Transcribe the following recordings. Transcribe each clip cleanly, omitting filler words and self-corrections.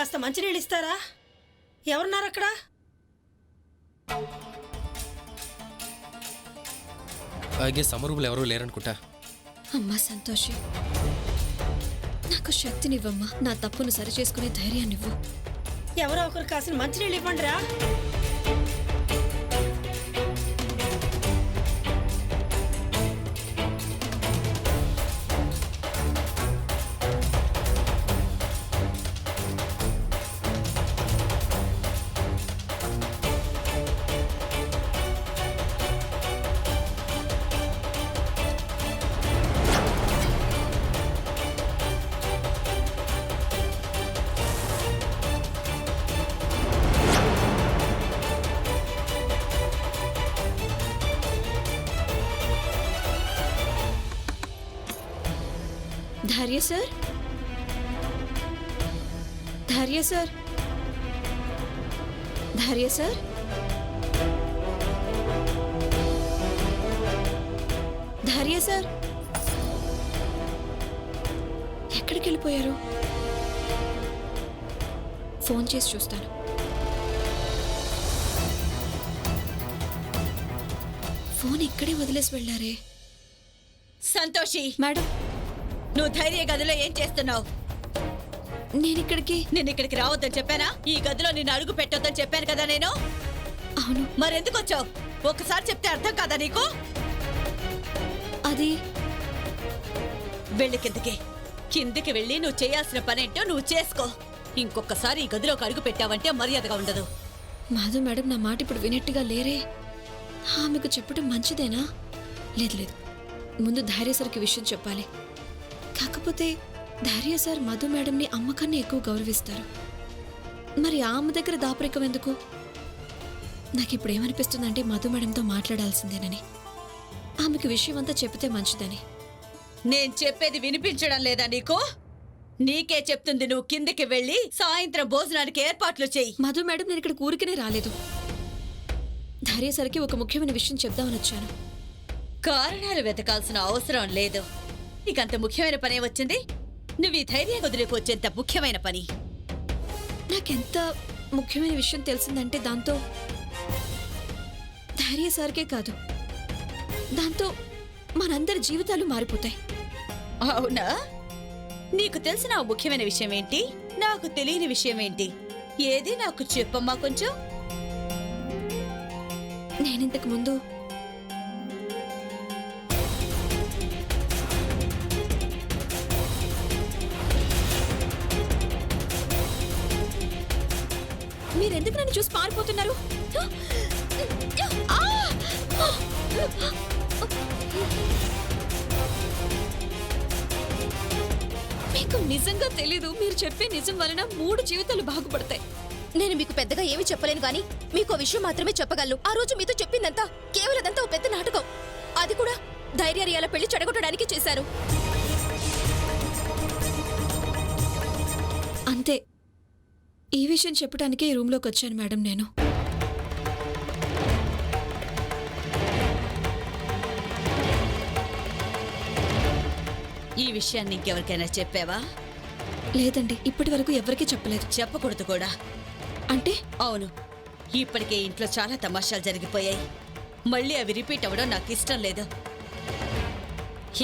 కాస్త మంచినీళ్ళు ఇస్తారా? ఎవరున్నారు అక్కడ? సమరూపులు ఎవరూ లేరనుకుంటా. అమ్మా సంతోషి, నాకు శక్తినివ్వమ్మా. నా తప్పును సరిచేసుకునే ధైర్యాన్నివ్వు. ఎవరో ఒకరు కాసిన మంచినీళ్ళు ఇవ్వండి రా. ధైర్య సార్, ధైర్య సార్, ధైర్య సార్, ధైర్య సార్, ఎక్కడికి వెళ్ళిపోయారు? ఫోన్ చేసి చూస్తాను. ఫోన్ ఇక్కడే వదిలేసి వెళ్ళారే. సంతోషి మేడం, నువ్వు ధైర్య గదిలో ఏం చేస్తున్నావు? నేను ఇక్కడికి రావద్దని చెప్పానా? ఈ గదిలో నిన్ను అడుగు పెట్టొద్దని చెప్పాను కదా నేను. అవును. మరెందుకు వచ్చావు? ఒకసారి చెప్తే అర్థం కాదా నీకు? అది వెళ్ళి కిందికి వెళ్ళి నువ్వు చేయాల్సిన పనేంటో నువ్వు చేసుకో. ఇంకొకసారి ఈ గదిలోకి అడుగు పెట్టావంటే మర్యాదగా ఉండదు. మాధు మేడం నా మాట ఇప్పుడు వినట్టుగా లేరే. ఆమెకు చెప్పడం మంచిదేనా? లేదు లేదు, ముందు ధైర్య సార్కి విషయం చెప్పాలి. కాకపోతే ధైర్య సార్ మధు మేడంని అమ్మకన్నా ఎక్కువ గౌరవిస్తారు. మరి ఆమె దగ్గర దాపరికం ఎందుకు? నాకు ఇప్పుడు ఏమనిపిస్తుందంటే మధు మేడంతో మాట్లాడాల్సిందేనని, ఆమెకు విషయం అంతా చెప్తే మంచిదని. నేను చెప్పేది వినిపించడం లేదా నీకు? నీకే చెప్తుంది. నువ్వు కిందికి వెళ్ళి సాయంత్రం భోజనానికి ఏర్పాట్లు చెయ్యి. మధు మేడం, నేను ఇక్కడ ఊరికనే రాలేదు. ధైర్య సార్కి ఒక ముఖ్యమైన విషయం చెప్దామని వచ్చాను. కారణాలు వెతకాల్సిన అవసరం లేదు. నీకంత ముఖ్యమైన పనే వచ్చింది. నువ్వు ఈ ధైర్య గదిలోకి వచ్చేంత ముఖ్యమైన పని. నాకెంత ముఖ్యమైన విషయం తెలిసిందంటే దాంతో ధైర్య సార్కే కాదు, దాంతో మనందరి జీవితాలు మారిపోతాయి. అవునా? నీకు తెలిసిన ఆ ముఖ్యమైన విషయం ఏంటి? నాకు తెలియని విషయం ఏంటి? ఏది నాకు చెప్పమ్మా కొంచెం. నేనింతకు ముందు మీరెందుకు నన్ను చూసి పారిపోతున్నారు? మీకు నిజంగా తెలీదు, మీరు చెప్పే నిజం వలన 3 జీవితాలు బాగుపడతాయి. నేను మీకు పెద్దగా ఏమీ చెప్పలేను గాని మీకు విషయం మాత్రమే చెప్పగలను. ఆ రోజు మీతో చెప్పిందంతా కేవలదంతా ఓ పెద్ద నాటకం. అది కూడా ధైర్యాల పెళ్లి చెడగొట్టడానికి చేశారు. అంతే. ఈ విషయం చెప్పడానికే ఈ రూమ్లోకి వచ్చాను మేడం నేను. ఈ విషయాన్ని ఇంకెవరికైనా చెప్పావా? లేదండి, ఇప్పటి వరకు ఎవరికీ చెప్పలేదు. చెప్పకూడదు కూడా. అంటే? అవును, ఇప్పటికే ఇంట్లో చాలా తమాషాలు జరిగిపోయాయి. మళ్ళీ అవి రిపీట్ అవ్వడం నాకు ఇష్టం లేదు.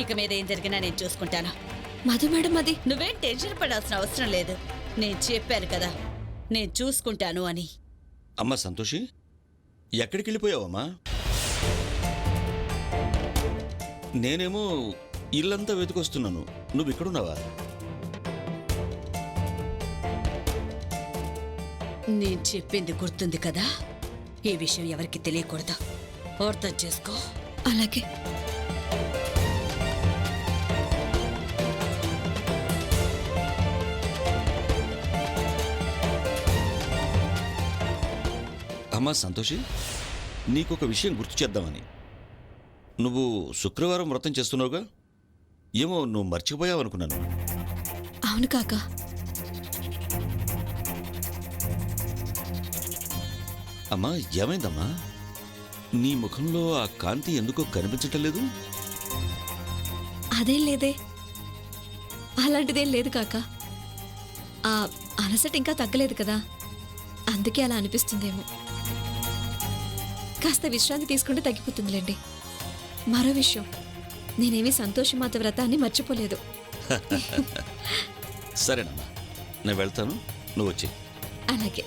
ఇక మీద ఏం జరిగినా నేను చూసుకుంటాను. మధు మేడం, అది నువ్వేం టెన్షన్ పడాల్సిన అవసరం లేదు. నేను చెప్పాను కదా, నేను చూసుకుంటాను అని. అమ్మా సంతోషి, ఎక్కడికి వెళ్ళిపోయావమ్మా? నేనేమో ఇల్లంతా వెతుకొస్తున్నాను, నువ్వు ఇక్కడున్నావా? నేను చెప్పింది గుర్తుంది కదా? ఈ విషయం ఎవరికి తెలియకూడదు. అర్థం చేసుకో. అలాగే. అమ్మా సంతోషి, నీకొక విషయం గుర్తు చేద్దామని. నువ్వు శుక్రవారం వ్రతం చేస్తున్నావుగా? ఏమో నువ్వు మర్చిపోయావనుకున్నాను. అవును కాక. అమ్మా ఏమైందమ్మా? నీ ముఖంలో ఆ కాంతి ఎందుకో కనిపించటం లేదు? అదేం లేదే, అలాంటిదేం లేదు కాక. అలసట ఇంకా తగ్గలేదు కదా, అందుకే అలా అనిపిస్తుందేమో. కాస్త విశ్రాంతి తీసుకుంటే తగ్గిపోతుందిలేండి. మరో విషయం, నేనేమీ సంతోషమాత వ్రతాన్ని మర్చిపోలేదు. సరేనమ్మా, నేను వెళ్తాను, నువ్వు వచ్చి. అలాగే.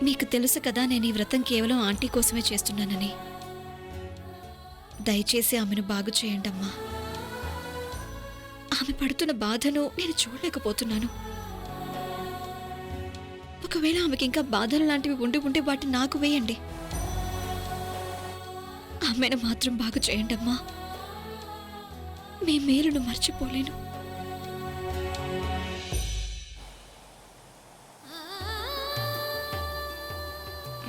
మీకు తెలుసు కదా, నేను ఈ వ్రతం కేవలం ఆంటీ కోసమే చేస్తున్నానని. దయచేసి ఆమెను బాగు చేయండి అమ్మా. ఆమె పడుతున్న బాధను నేను చూడలేకపోతున్నాను. ఒకవేళ ఆమెకి ఇంకా బాధలు లాంటివి ఉంటే వాటిని నాకు వేయండి. ఆమెను మాత్రం బాగు చేయండి అమ్మా. మీ మేలును మర్చిపోలేను.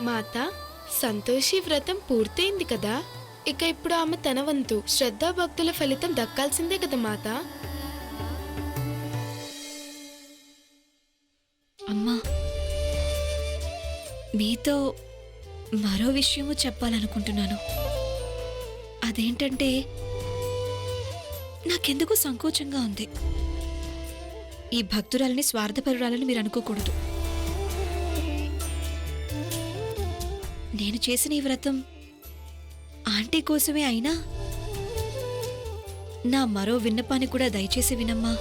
మాత, సంతోషి వ్రతం పూర్తయింది కదా, ఇక ఇప్పుడు ఆమె తన వంతు శ్రద్ధాభక్తుల ఫలితం దక్కాల్సిందే కదా మాత. అమ్మా, మీతో మరో విషయము చెప్పాలనుకుంటున్నాను. అదేంటంటే, నాకెందుకు సంకోచంగా ఉంది. ఈ భక్తురాలని స్వార్థపరురాలని మీరు అనుకోకూడదు. నేను చేసిన ఈ వ్రతం ఆంటీ కోసమే అయినా నా మరో విన్నపాన్ని కూడా దయచేసి వినమ్మా.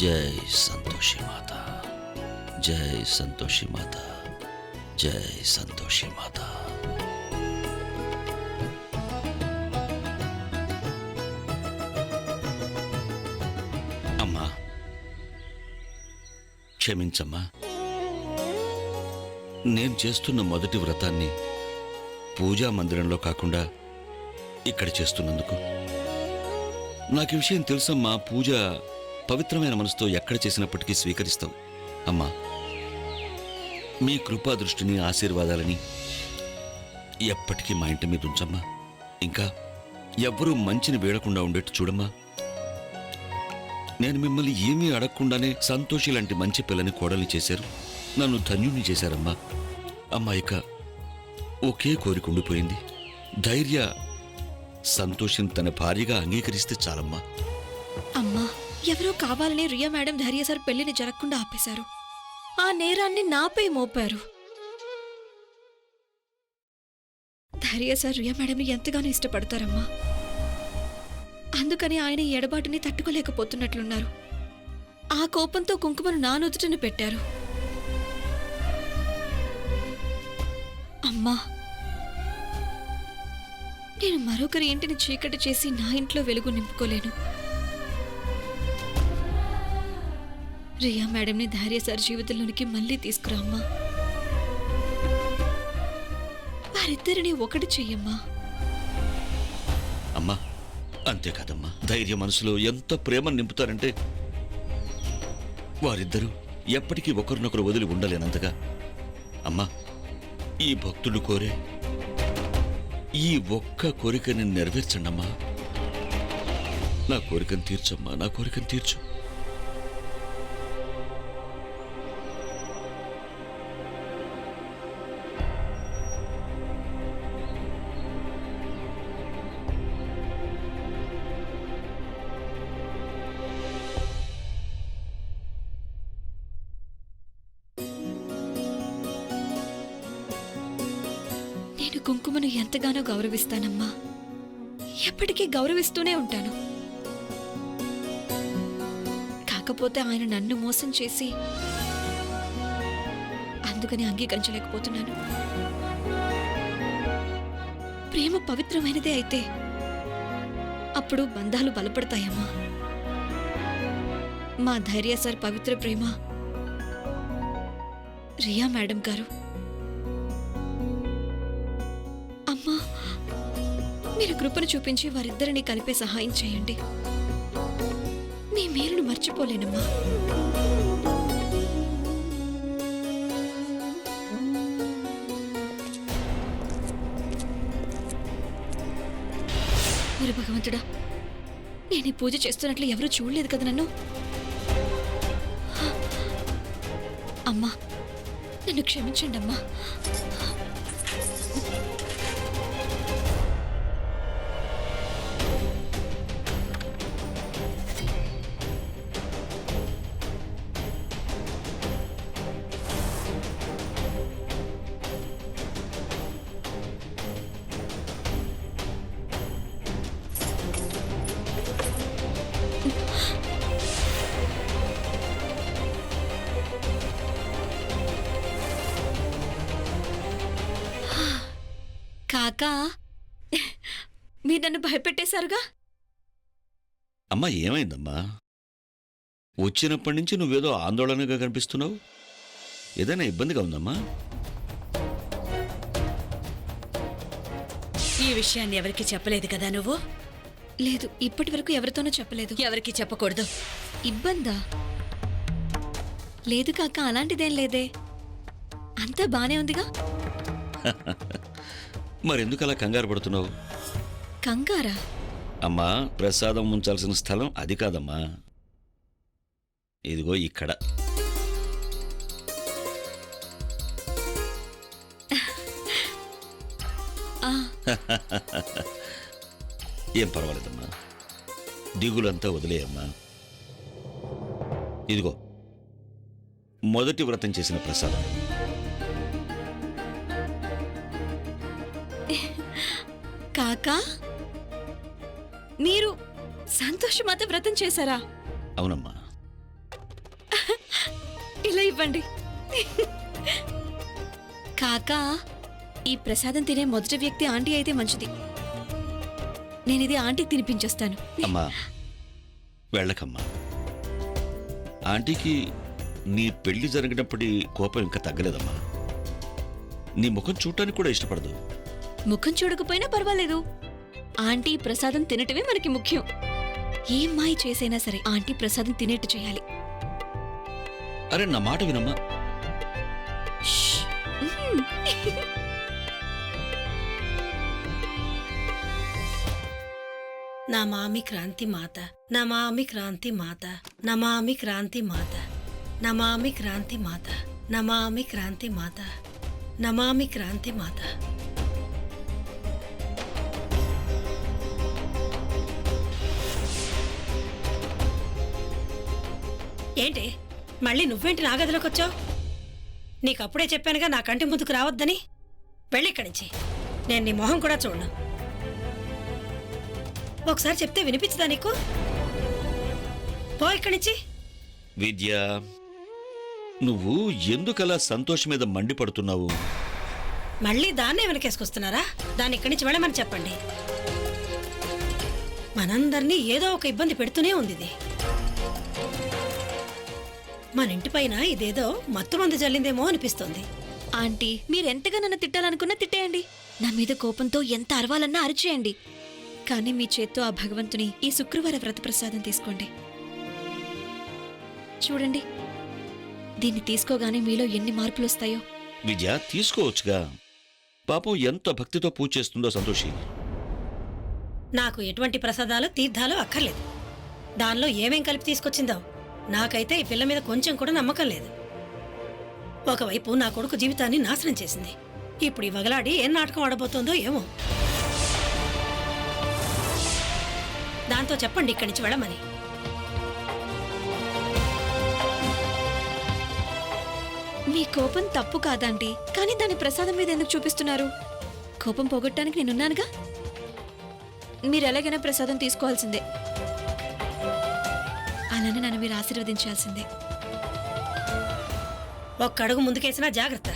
జై సంతోషి మాత, జై సంతోషి మాత, జై సంతోషి మాత. అమ్మా, క్షమించమ్మా. నేను చేస్తున్న మొదటి వ్రతాన్ని పూజా మందిరంలో కాకుండా ఇక్కడ చేస్తున్నందుకు. నాకు ఈ విషయం తెలుసమ్మా. పూజ పవిత్రమైన మనసుతో ఎక్కడ చేసినప్పటికీ స్వీకరిస్తాం. అమ్మా, మీ కృపా దృష్టిని, ఆశీర్వాదాలని ఎప్పటికీ మా ఇంటి మీద ఉంచమ్మా. ఇంకా ఎవ్వరూ మంచిని వేడకుండా ఉండేట్టు చూడమ్మా. నేను మిమ్మల్ని ఏమీ అడగకుండానే సంతోషి లాంటి మంచి పిల్లని కోడల్ని చేశారు. నన్ను ధన్యుణ్ణి చేశారమ్మా. అమ్మా, ఇక ఒకే కోరిక ఉండిపోయింది. ధైర్య సంతోషిని తన భార్యగా అంగీకరిస్తే చాలమ్మా. అమ్మా, ఎవరో కావాలని రియా మేడం ధైర్య సార్ పెళ్లిని జరగకుండా ఆపేశారు. ఆ నేరాన్ని నాపై మోపారు. ధైర్య సార్ రియా మేడంని ఎంతగానో ఇష్టపడతారమ్మా. అందుకని ఆయన ఈ ఎడబాటుని తట్టుకోలేకపోతున్నట్లున్నారు. ఆ కోపంతో కుంకుమను నా నుదుటను పెట్టారు. అమ్మా, నేను మరొకరి ఇంటిని చీకటి చేసి నా ఇంట్లో వెలుగు నింపుకోలేను. రియా మేడంని ధైర్య సార్ జీవితంలోనికి మళ్ళీ తీసుకురా అమ్మా. వారిద్దరిని ఒకటి చెయ్యమ్మా. అమ్మా, అంతేకాదమ్మా, ధైర్య మనసులో ఎంత ప్రేమ నింపుతారంటే వారిద్దరూ ఎప్పటికీ ఒకరినొకరు వదిలి ఉండలేనంతగా. అమ్మా, ఈ భక్తుడు కోరే ఈ ఒక్క కోరికని నెరవేర్చండమ్మా. నా కోరికను తీర్చమ్మా, నా కోరికను తీర్చు. కుంకుమను ఎంతగానో గౌరవిస్తానమ్మా. ఎప్పటికీ గౌరవిస్తూనే ఉంటాను. కాకపోతే ఆయన నన్ను మోసం చేసి అందుకని అంగీకరించలేకపోతున్నాను. ప్రేమ పవిత్రమైనదే అయితే అప్పుడు బంధాలు బలపడతాయమ్మా. మా ధైర్య సార్ పవిత్ర ప్రేమ రియా మేడం గారు. అమ్మా, మీరు కృపను చూపించి వారిద్దరిని కలిపే సహాయం చేయండి. మీ మేలును మర్చిపోలేనమ్మా. మరి భగవంతుడా, నేను ఈ పూజ చేస్తున్నట్లు ఎవరూ చూడలేదు కదా నన్ను. అమ్మా, నన్ను క్షమించండి అమ్మా. కాకా, మీరు నన్ను భయపెట్టేశారుగా. అమ్మా, ఏమైందమ్మా? వచ్చినప్పటి నుంచి నువ్వేదో ఆందోళనగా కనిపిస్తున్నావు. ఏదైనా ఇబ్బందిగా ఉందమ్మా? ఈ విషయాన్ని ఎవరికి చెప్పలేదు కదా నువ్వు? లేదు, ఇప్పటి వరకు ఎవరితోనూ చెప్పలేదు. ఎవరికి చెప్పకూడదు. ఇబ్బందా? లేదు కాక, అలాంటిదేం లేదే. అంతా బానే ఉందిగా. మరెందుకు అలా కంగారు పడుతున్నావు? కంగారా? అమ్మా, ప్రసాదం ఉంచాల్సిన స్థలం అది కాదమ్మా, ఇదిగో ఇక్కడ. ఆ, ఏం పర్వాలేదమ్మా, దిగులంతా వదిలేయమ్మా. ఇదిగో మొదటి వ్రతం చేసిన ప్రసాదం. కాకా, మీరు సంతోషమాత వ్రతం చేశారా? అవునమ్మా. ఇలా ఇవ్వండి. కాకా, ఈ ప్రసాదం తినే మొదటి వ్యక్తి ఆంటీ అయితే మంచిది. నేనిది ఆంటీకి తినిపించేస్తాను. అమ్మా, వెళ్ళకమ్మా. ఆంటీకి నీ పెళ్లి జరిగినప్పటి కోపం ఇంకా తగ్గలేదమ్మా. నీ ముఖం చూడటానికి కూడా ఇష్టపడదు. ముఖం చూడకపోయినా పర్వాలేదు. ఆంటీ ప్రసాదం తినటమే మనకి ముఖ్యం. ఏం మాయ చేసైనా సరే ఆంటీ ప్రసాదం తినేట్టు చేయాలి. అరే, నా మాట వినమ్మా. షష్. మ్మ్. నమామి క్రాంతి మాత, నమామి క్రాంతి మాత, నమామి క్రాంతి మాత, నమామి క్రాంతి మాత, నమామి క్రాంతి మాత, నమామి క్రాంతి మాత. ఏంటి మళ్ళీ నువ్వేంటి నా గదిలోకి వచ్చావు? నీకప్పుడే చెప్పానుగా నా కంటి ముందుకు రావద్దని. వెళ్ళి ఇక్కడి నుంచి. నేను నీ మొహం కూడా చూడను. ఒకసారి చెప్తే వినిపించదా నీకు? పో ఇక్కడి నుంచి. విద్య, నువ్వు ఎందుకలా సంతోషం మీద మండిపడుతున్నావు? మళ్ళీ దాన్నే వెనకేసుకొస్తున్నారా? దాన్ని ఇక్కడి నుంచి వెళ్ళమని చెప్పండి. మనందరినీ ఏదో ఒక ఇబ్బంది పెడుతూనే ఉంది ఇది. మన ఇంటి పైన ఇదేదో మత్తు మందు జల్లిందేమో అనిపిస్తోంది. ఆంటీ, మీరెంతగా నన్ను తిట్టాలనుకున్నా తిట్టేయండి. నా మీద కోపంతో ఎంత అరవాలన్నా అరిచేయండి. కానీ మీ చేత్తో ఆ భగవంతుని ఈ శుక్రవార వ్రత ప్రసాదం తీసుకోండి. చూడండి, దీన్ని తీసుకోగానే మీలో ఎన్ని మార్పులు వస్తాయో. విద్య, తీసుకోవచ్చుగా. పాపం ఎంత భక్తితో పూజ చేస్తుందో సంతోషి. నాకు ఎటువంటి ప్రసాదాలు తీర్థాలు అక్కర్లేదు. దానిలో ఏమేం కలిపి తీసుకొచ్చిందో నాకైతే ఈ పిల్ల మీద కొంచెం కూడా నమ్మకం లేదు. ఒకవైపు నా కొడుకు జీవితాన్ని నాశనం చేసింది. ఇప్పుడు ఈ వగలాడి ఏం నాటకం ఆడబోతోందో ఏమో. దాంతో చెప్పండి ఇక్కడి నుంచి వెళ్ళమని. మీ కోపం తప్పు కాదండి, కానీ దాని ప్రసాదం మీద ఎందుకు చూపిస్తున్నారు? కోపం పోగొట్టడానికి నేనున్నానుగా. మీరు ఎలాగైనా ప్రసాదం తీసుకోవాల్సిందే. అలానే నన్ను మీరు ఆశీర్వదించాల్సిందే. ఒక్క అడుగు ముందుకేసినా జాగ్రత్త.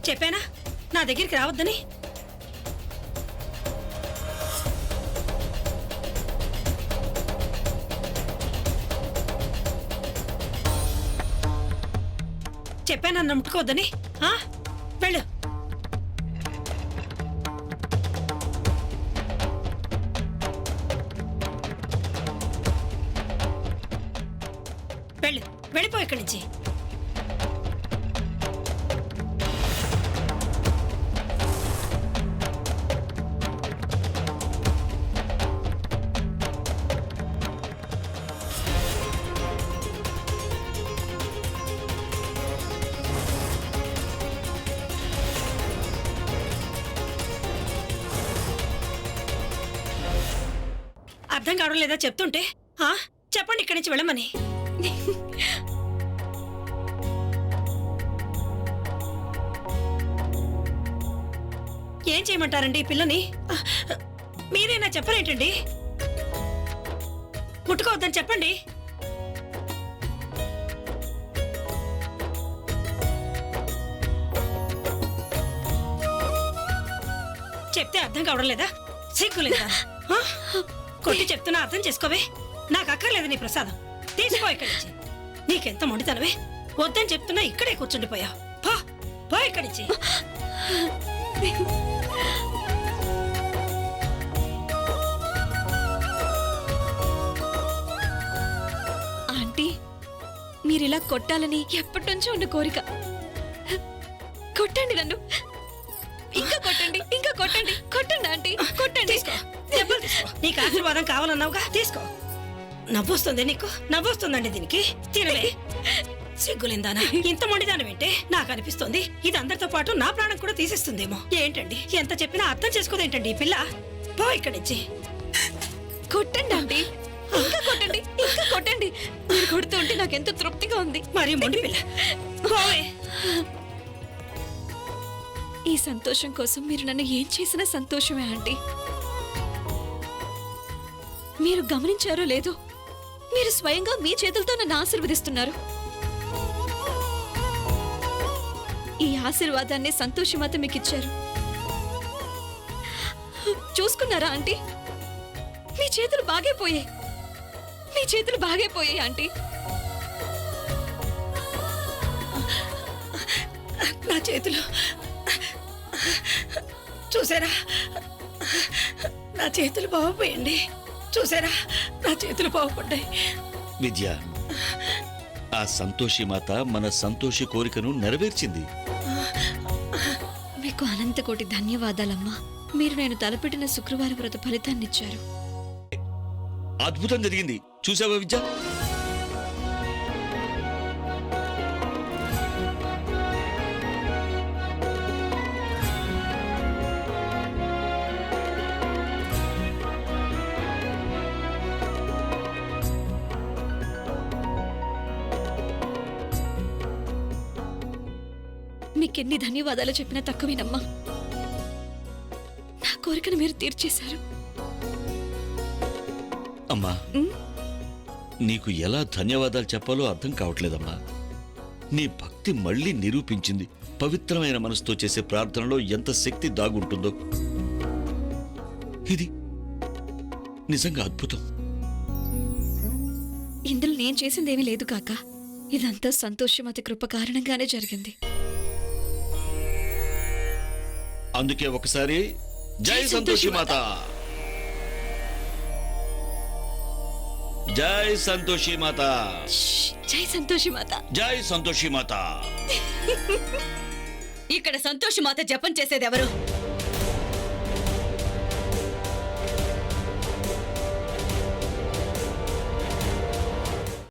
చెప్పానా నా దగ్గరికి రావద్దని? చెప్పాను నన్ను ముట్టుకోవద్దని. వెళ్ళు. వెళ్ళు, వెళ్ళిపో ఇక్కడి నుంచి. అర్థం కావడం లేదా చెప్తుంటే? చెప్పండి ఇక్కడి నుంచి వెళ్ళమని. ఏం చేయమంటారండి ఈ పిల్లని? మీరైనా చెప్పరేంటండి? ముట్టుకోవద్దని చెప్పండి. చెప్తే అర్థం కావడం లేదా? సిగ్గులేదా? కొట్టి చెప్తున్నా అర్థం చేసుకోవే. నాకు అక్కర్లేదు నీ ప్రసాదం. తీసుకో ఇక్కడి నుంచి. నీకెంత మొండితనవే. వద్దని చెప్తున్నా ఇక్కడే కూర్చుండిపోయావు. పో ఇక్కడి నుంచి. ఆంటీ, మీరిలా కొట్టాలని ఎప్పటి నుంచో ఉన్న కోరిక. కొట్టండి నన్ను. ఇంకా కొట్టండి, ఇంకా కొట్టండి. కొట్టండి ఆంటీ, కొట్టండి. తీసుకో, దెబ్బలు తీసుకో. నీకు ఆశీర్వాదం కావాలన్నావుగా, తీసుకో. నవ్వొస్తుంది నీకు? నవ్వొస్తుందండి దీనికి. తినలే. సిగ్గులేందానా? ఇంత మొండిదానమేంటే? నాకు అనిపిస్తోంది ఇది అందరితో పాటు నా ప్రాణం కూడా తీసేస్తుందేమో. ఏంటండి ఎంత చెప్పినా అర్థం చేసుకోదేంటండి ఈ పిల్ల? పో ఇక్కడి నుంచి. కొట్టండి ఆంటీ, ఇంకా కొట్టండి, ఇంకా కొట్టండి. మీరు కొడుతుంటే నాకెంతో తృప్తిగా ఉంది. మరి మొండి పిల్ల. పోవే. ఈ సంతోషం కోసం మీరు నన్ను ఏం చేసినా సంతోషమే ఆంటీ. మీరు గమనించారో లేదో, మీరు స్వయంగా మీ చేతులతో నన్ను ఆశీర్వదిస్తున్నారు. ఈ ఆశీర్వాదాన్ని సంతోషమాత మీకు ఇచ్చారు. చూసుకున్నారా ఆంటీ? మీ చేతులు బాగైపోయాయి. మీ చేతులు బాగైపోయాయి ఆంటీ. నా చేతులు చూసారా? నా చేతులు బాగుపోయండి. చూసారా? నా చేతులు బాగుపడ్డాయి. విద్య, ఆ సంతోషి మాత మన సంతోషి కోరికను నెరవేర్చింది. మీకు అనంత కోటి ధన్యవాదాలమ్మా. మీరు నేను తలపెట్టిన శుక్రవారం వ్రత ఫలితాన్ని ఇచ్చారు. అద్భుతం జరిగింది. చూసావా విద్య? మీకెన్ని ధన్యవాదాలు చెప్పినా తక్కువేనమ్మా. నా కోరికను మీరు తీర్చేశారు. అమ్మా, నీకు ఎలా ధన్యవాదాలు చెప్పాలో అర్థం కావట్లేదమ్మా. నీ భక్తి మళ్ళీ నిరూపించింది. పవిత్రమైన మనసుతో చేసే ప్రార్థనలో ఎంత శక్తి దాగుంటుందో. ఇది నిజంగా అద్భుతం. ఇందులో నేను చేసిందేమీ లేదు కాక. ఇదంతా సంతోషమతి కృప కారణంగానే జరిగింది. అందుకే ఒకసారి జై సంతోషి మాత, జై సంతోషి మాత, జై సంతోషి మాత, జై సంతోషి మాత. ఇక్కడ సంతోషి మాత జపం చేసేదెవరు?